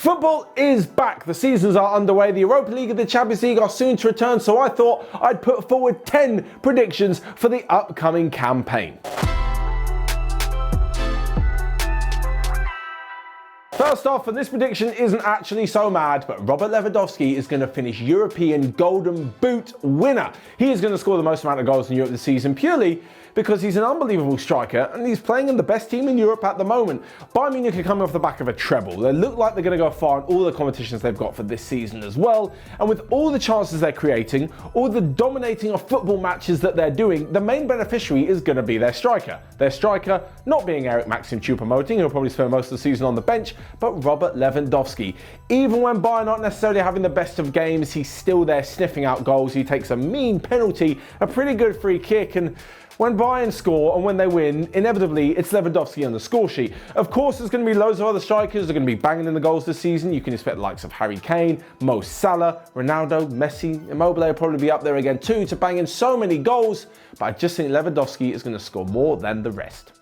Football is back. The seasons are underway. The Europa League and the Champions League are soon to return, so I thought I'd put forward 10 predictions for the upcoming campaign. First off, and this prediction isn't actually so mad, but Robert Lewandowski is going to finish European Golden Boot winner. He is going to score the most amount of goals in Europe this season purely because he's an unbelievable striker and he's playing in the best team in Europe at the moment. Bayern Munich are coming off the back of a treble. They look like they're going to go far in all the competitions they've got for this season as well. And with all the chances they're creating, all the dominating of football matches that they're doing, the main beneficiary is going to be their striker. Their striker not being Eric Maxim Choupo-Moting, who'll probably spend most of the season on the bench, but Robert Lewandowski. Even when Bayern aren't necessarily having the best of games, he's still there sniffing out goals. He takes a mean penalty, a pretty good free kick, and when Bayern score and when they win, inevitably it's Lewandowski on the score sheet. Of course, there's going to be loads of other strikers that are going to be banging in the goals this season. You can expect the likes of Harry Kane, Mo Salah, Ronaldo, Messi, Immobile will probably be up there again too to bang in so many goals. But I just think Lewandowski is going to score more than the rest.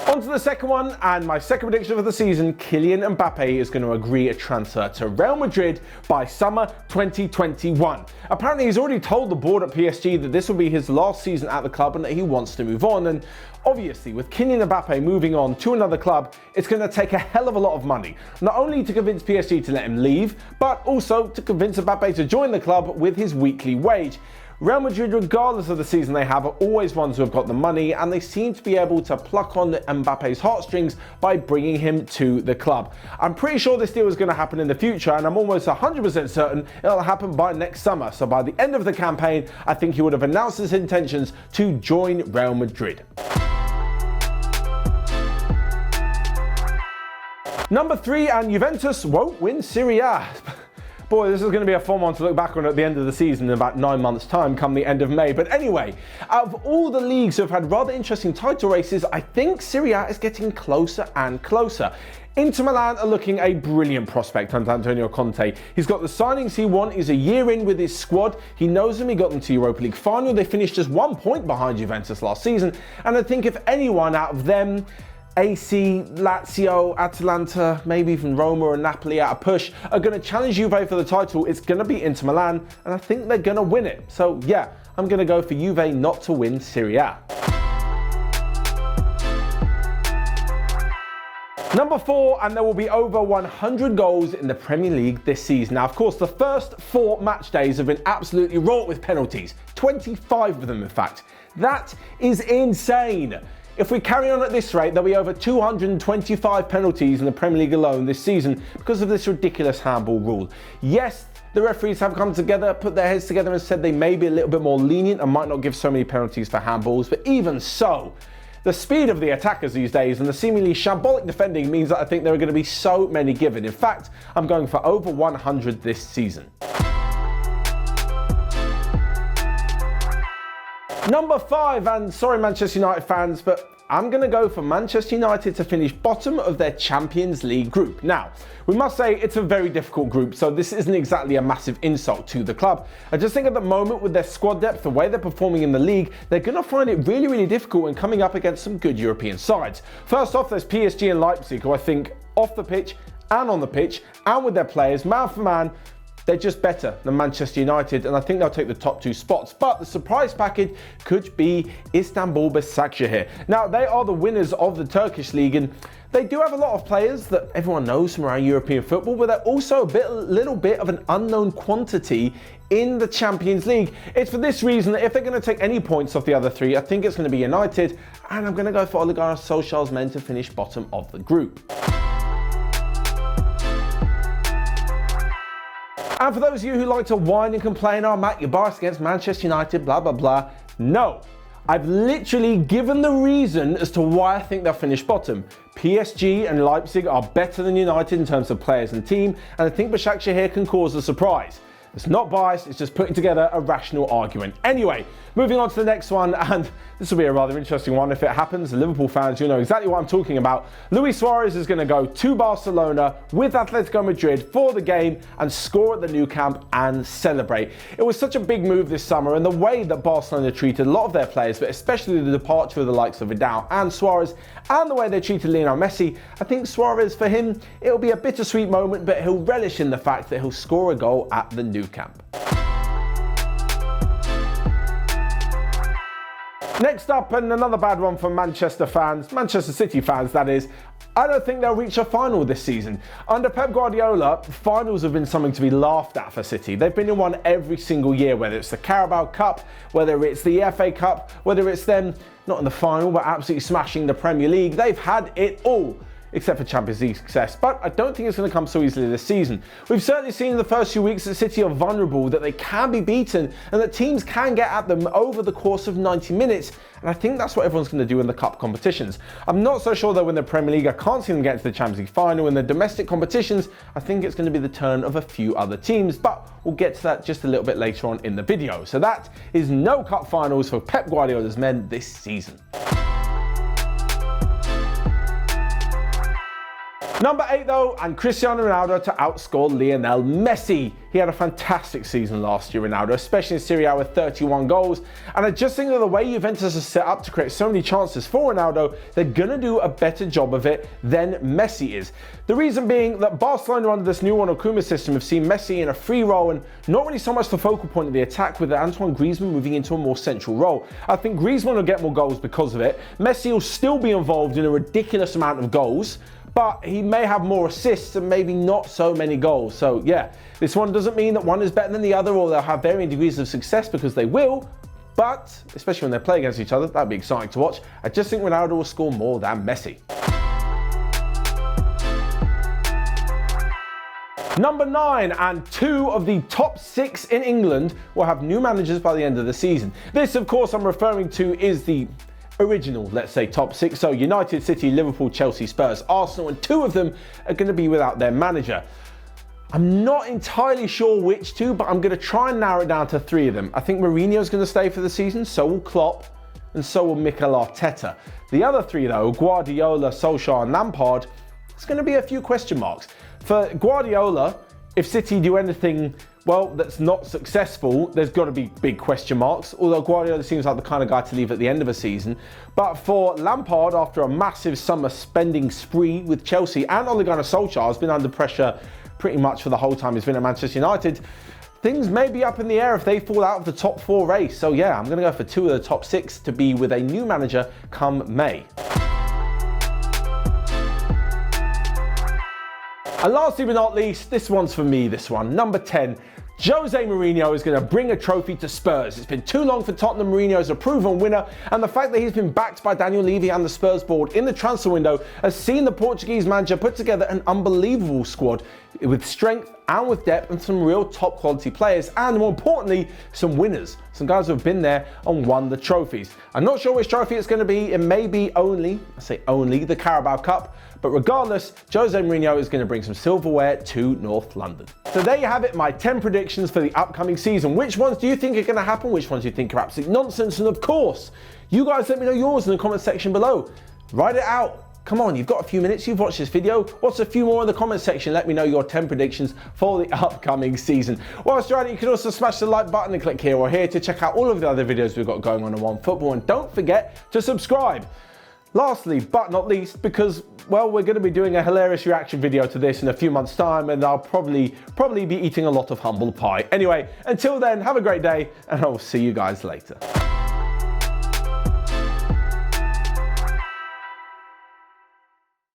On to the second one, and my second prediction for the season, Kylian Mbappe is going to agree a transfer to Real Madrid by summer 2021. Apparently he's already told the board at PSG that this will be his last season at the club and that he wants to move on. And obviously with Kylian Mbappe moving on to another club, it's going to take a hell of a lot of money. Not only to convince PSG to let him leave, but also to convince Mbappe to join the club with his weekly wage. Real Madrid, regardless of the season they have, are always ones who have got the money, and they seem to be able to pluck on Mbappe's heartstrings by bringing him to the club. I'm pretty sure this deal is going to happen in the future, and I'm almost 100% certain it'll happen by next summer. So by the end of the campaign, I think he would have announced his intentions to join Real Madrid. Number 3, and Juventus won't win Serie A. Boy, this is going to be a fun one to look back on at the end of the season in about 9 months' time, come the end of May. But anyway, out of all the leagues who have had rather interesting title races, I think Serie A is getting closer and closer. Inter Milan are looking a brilliant prospect under Antonio Conte. He's got the signings he wants. He's a year in with his squad. He knows them. He got them to Europa League final. They finished just 1 point behind Juventus last season. And I think if anyone out of them, AC, Lazio, Atalanta, maybe even Roma or Napoli at a push, are going to challenge Juve for the title, it's going to be Inter Milan, and I think they're going to win it. So yeah, I'm going to go for Juve not to win Serie A. Number 4, and there will be over 100 goals in the Premier League this season. Now, of course, the first 4 match days have been absolutely wrought with penalties. 25 of them, in fact. That is insane. If we carry on at this rate, there'll be over 225 penalties in the Premier League alone this season because of this ridiculous handball rule. Yes, the referees have come together, put their heads together and said they may be a little bit more lenient and might not give so many penalties for handballs, but even so, the speed of the attackers these days and the seemingly shambolic defending means that I think there are going to be so many given. In fact, I'm going for over 100 this season. Number 5, and sorry Manchester United fans, but I'm going to go for Manchester United to finish bottom of their Champions League group. Now, we must say it's a very difficult group, so this isn't exactly a massive insult to the club. I just think at the moment with their squad depth, the way they're performing in the league, they're going to find it really, really difficult when coming up against some good European sides. First off, there's PSG and Leipzig, who I think off the pitch and on the pitch and with their players, man for man, they're just better than Manchester United, and I think they'll take the top 2 spots. But the surprise package could be Istanbul Başakşehir. Now, they are the winners of the Turkish league, and they do have a lot of players that everyone knows from around European football, but they're also a little bit of an unknown quantity in the Champions League. It's for this reason that if they're going to take any points off the other 3, I think it's going to be United, and I'm going to go for Ole Gunnar Solskjaer's men to finish bottom of the group. And for those of you who like to whine and complain, oh Matt, you're biased against Manchester United, blah, blah, blah. No, I've literally given the reason as to why I think they'll finish bottom. PSG and Leipzig are better than United in terms of players and team, and I think Başakşehir can cause a surprise. It's not biased, it's just putting together a rational argument. Anyway, moving on to the next one, and this will be a rather interesting one if it happens. Liverpool fans, you'll know exactly what I'm talking about. Luis Suarez is going to go to Barcelona with Atletico Madrid for the game and score at the Nou Camp and celebrate. It was such a big move this summer, and the way that Barcelona treated a lot of their players, but especially the departure of the likes of Vidal and Suarez, and the way they treated Lionel Messi, I think Suarez, for him, it'll be a bittersweet moment, but he'll relish in the fact that he'll score a goal at the Nou Camp. Next up, and another bad one for Manchester fans, Manchester City fans that is, I don't think they'll reach a final this season. Under Pep Guardiola, finals have been something to be laughed at for City. They've been in one every single year, whether it's the Carabao Cup, whether it's the FA Cup, whether it's them not in the final but absolutely smashing the Premier League. They've had it all, except for Champions League success, but I don't think it's going to come so easily this season. We've certainly seen in the first few weeks that City are vulnerable, that they can be beaten, and that teams can get at them over the course of 90 minutes, and I think that's what everyone's going to do in the cup competitions. I'm not so sure though in the Premier League. I can't see them get to the Champions League final. In the domestic competitions, I think it's going to be the turn of a few other teams, but we'll get to that just a little bit later on in the video. So that is no cup finals for Pep Guardiola's men this season. Number 8 though, and Cristiano Ronaldo to outscore Lionel Messi. He had a fantastic season last year, Ronaldo, especially in Serie A with 31 goals. And I just think that the way Juventus is set up to create so many chances for Ronaldo, they're going to do a better job of it than Messi is. The reason being that Barcelona under this new One system have seen Messi in a free role and not really so much the focal point of the attack, with Antoine Griezmann moving into a more central role. I think Griezmann will get more goals because of it. Messi will still be involved in a ridiculous amount of goals, but he may have more assists and maybe not so many goals. So yeah, this one doesn't mean that one is better than the other, or they'll have varying degrees of success, because they will, but especially when they play against each other, that'd be exciting to watch. I just think Ronaldo will score more than Messi. Number 9, and 2 of the top 6 in England will have new managers by the end of the season. This, of course, I'm referring to is the original, let's say, top 6. So United, City, Liverpool, Chelsea, Spurs, Arsenal, and 2 of them are going to be without their manager. I'm not entirely sure which 2, but I'm going to try and narrow it down to 3 of them. I think Mourinho's going to stay for the season, so will Klopp, and so will Mikel Arteta. The other 3 though, Guardiola, Solskjaer, and Lampard, it's going to be a few question marks. For Guardiola, if City do anything, well, that's not successful, there's got to be big question marks, although Guardiola seems like the kind of guy to leave at the end of a season. But for Lampard, after a massive summer spending spree with Chelsea, and Ole Gunnar Solskjaer has been under pressure pretty much for the whole time he's been at Manchester United, things may be up in the air if they fall out of the top 4 race. So yeah, I'm going to go for 2 of the top 6 to be with a new manager come May. And lastly but not least, this one's for me, this one. Number 10. Jose Mourinho is going to bring a trophy to Spurs. It's been too long for Tottenham. Mourinho is a proven winner, and the fact that he's been backed by Daniel Levy and the Spurs board in the transfer window has seen the Portuguese manager put together an unbelievable squad with strength and with depth and some real top quality players, and more importantly, some winners. Some guys who have been there and won the trophies. I'm not sure which trophy it's going to be. It may be only, I say only, the Carabao Cup. But regardless, Jose Mourinho is going to bring some silverware to North London. So there you have it, my 10 predictions for the upcoming season. Which ones do you think are going to happen? Which ones do you think are absolute nonsense? And of course, you guys let me know yours in the comment section below. Write it out. Come on, you've got a few minutes, you've watched this video. What's a few more in the comment section? Let me know your 10 predictions for the upcoming season. Whilst you're at it, you can also smash the like button and click here or here to check out all of the other videos we've got going on OneFootball. And don't forget to subscribe. Lastly, but not least, because, well, we're going to be doing a hilarious reaction video to this in a few months' time, and I'll probably be eating a lot of humble pie. Anyway, until then, have a great day, and I'll see you guys later.